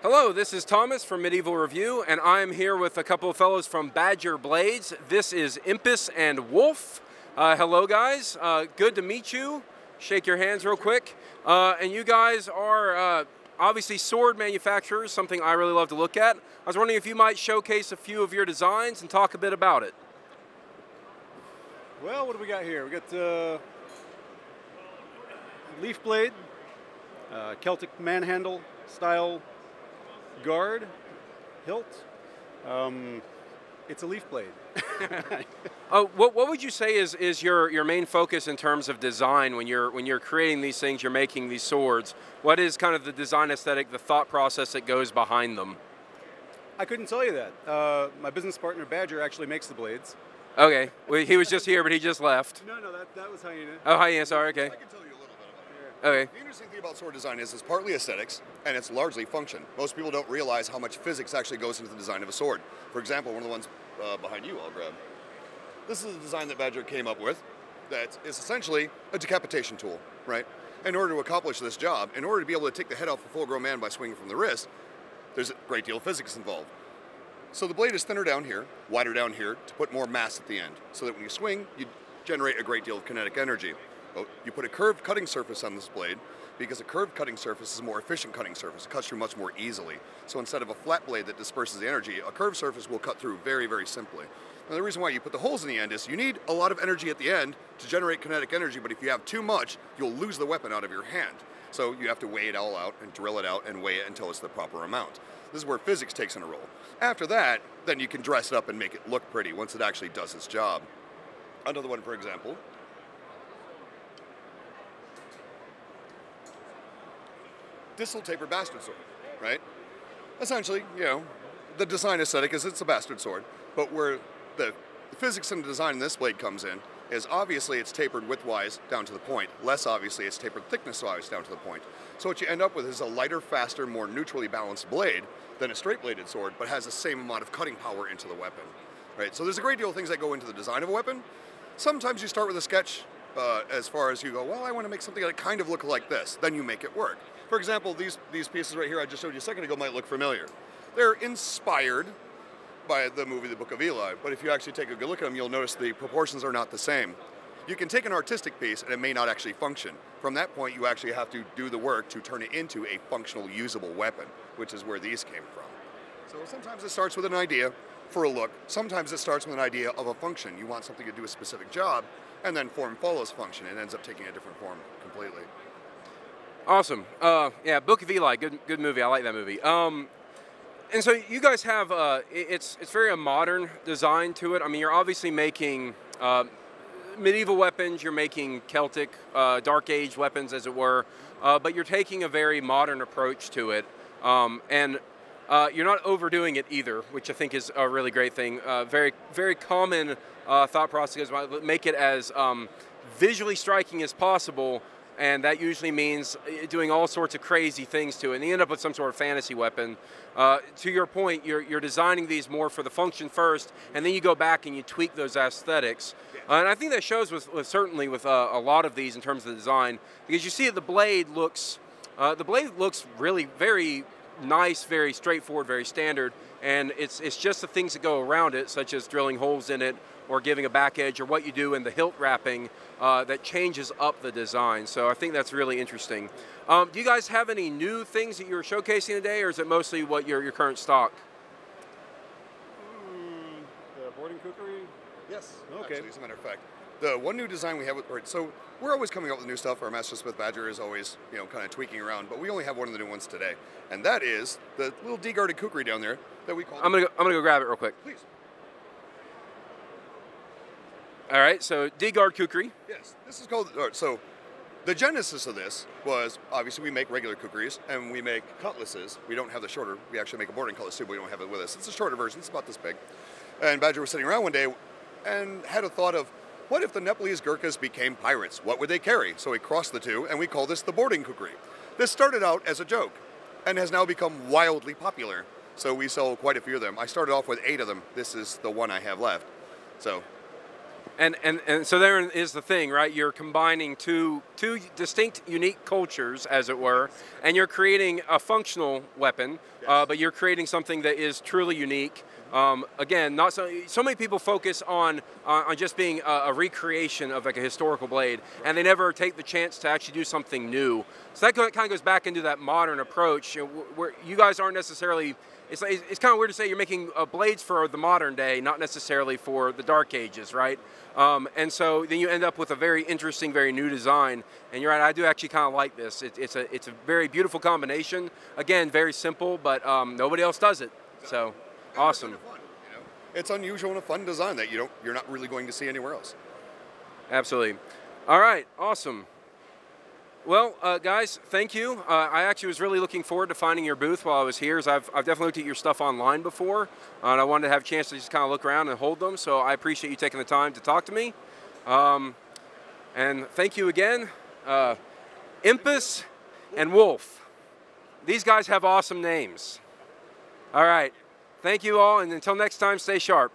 Hello, this is Thomas from Medieval Review, and I'm here with a couple of fellows from Badger Blades. This is Impus and Wolf. Hello, guys. Good to meet you. Shake your hands real quick. And you guys are obviously sword manufacturers, something I really love to look at. I was wondering if you might showcase a few of your designs and talk a bit about it. Well, what do we got here? We got leaf blade, Celtic manhandle style guard, hilt. It's a leaf blade. What would you say is your main focus in terms of design when you're creating these things, you're making these swords? What is kind of the design aesthetic, the thought process that goes behind them? I couldn't tell you that. My business partner Badger actually makes the blades. Okay, well, he was just here, but he just left. No, that was Hyena. Oh, Hyena, sorry, okay. I can tell you a little bit about it. Okay. The interesting thing about sword design is it's partly aesthetics, and it's largely function. Most people don't realize how much physics actually goes into the design of a sword. For example, one of the ones behind you I'll grab. This is a design that Badger came up with that is essentially a decapitation tool, right? In order to accomplish this job, in order to be able to take the head off a full-grown man by swinging from the wrist, there's a great deal of physics involved. So the blade is thinner down here, wider down here, to put more mass at the end, so that when you swing, you generate a great deal of kinetic energy. But you put a curved cutting surface on this blade, because a curved cutting surface is a more efficient cutting surface. It cuts through much more easily. So instead of a flat blade that disperses the energy, a curved surface will cut through very, very simply. Now the reason why you put the holes in the end is you need a lot of energy at the end to generate kinetic energy, but if you have too much, you'll lose the weapon out of your hand. So you have to weigh it all out and drill it out and weigh it until it's the proper amount. This is where physics takes in a role. After that, then you can dress it up and make it look pretty once it actually does its job. Another one, for example. Distal tapered bastard sword, right? Essentially, you know, the design aesthetic is it's a bastard sword, but where the physics and the design in this blade comes in is obviously it's tapered widthwise down to the point. Less obviously it's tapered thickness-wise down to the point. So what you end up with is a lighter, faster, more neutrally balanced blade than a straight-bladed sword, but has the same amount of cutting power into the weapon, right? So there's a great deal of things that go into the design of a weapon. Sometimes you start with a sketch as far as you go, well, I want to make something that kind of look like this. Then you make it work. For example, these pieces right here I just showed you a second ago might look familiar. They're inspired by the movie The Book of Eli, but if you actually take a good look at them, you'll notice the proportions are not the same. You can take an artistic piece and it may not actually function. From that point, you actually have to do the work to turn it into a functional, usable weapon, which is where these came from. So sometimes it starts with an idea for a look. Sometimes it starts with an idea of a function. You want something to do a specific job, and then form follows function and ends up taking a different form completely. Awesome. Yeah, Book of Eli, good movie. I like that movie. And so you guys have it's very a modern design to it. I mean, you're obviously making medieval weapons. You're making Celtic, Dark Age weapons, as it were. But you're taking a very modern approach to it, and you're not overdoing it either, which I think is a really great thing. Very common thought process is make it as visually striking as possible. And that usually means doing all sorts of crazy things to it, and you end up with some sort of fantasy weapon. To your point, you're designing these more for the function first, and then you go back and you tweak those aesthetics. And I think that shows certainly with a lot of these in terms of the design, because you see that the blade looks really very nice, very straightforward, very standard, and it's just the things that go around it, such as drilling holes in it, or giving a back edge, or what you do in the hilt wrapping that changes up the design. So I think that's really interesting. Do you guys have any new things that you're showcasing today, or is it mostly what your current stock? The boarding cookery? Yes, okay. Actually, as a matter of fact. The one new design we have, so we're always coming up with new stuff. Our Master Smith Badger is always, you know, kind of tweaking around, but we only have one of the new ones today, and that is the little D-guarded kukri down there that we call. I'm gonna go grab it real quick. Please. All right, so D-guard kukri. Yes, this is called. So, the genesis of this was obviously we make regular kukris and we make cutlasses. We don't have the shorter. We actually make a boarding cutlass too, but we don't have it with us. It's a shorter version. It's about this big. And Badger was sitting around one day and had a thought of, what if the Nepalese Gurkhas became pirates? What would they carry? So he crossed the two, and we call this the boarding kukri. This started out as a joke and has now become wildly popular. So we sell quite a few of them. I started off with 8 of them. This is the one I have left. So. And so there is the thing, right? You're combining two distinct, unique cultures, as it were, and you're creating a functional weapon, but you're creating something that is truly unique. Again, not so many people focus on just being a recreation of like a historical blade, and they never take the chance to actually do something new. So that kind of goes back into that modern approach, where you guys aren't necessarily. It's kind of weird to say you're making blades for the modern day, not necessarily for the Dark Ages, right? And so then you end up with a very interesting, very new design. And you're right, I do actually kind of like this. It's a very beautiful combination. Again, very simple, but nobody else does it. So awesome. Fun, you know? It's unusual and a fun design that you're not really going to see anywhere else. Absolutely. All right, awesome. Well, guys, thank you. I actually was really looking forward to finding your booth while I was here, as I've definitely looked at your stuff online before, and I wanted to have a chance to just kind of look around and hold them, so I appreciate you taking the time to talk to me. And thank you again. Impus and Wolf. These guys have awesome names. All right. Thank you all, and until next time, stay sharp.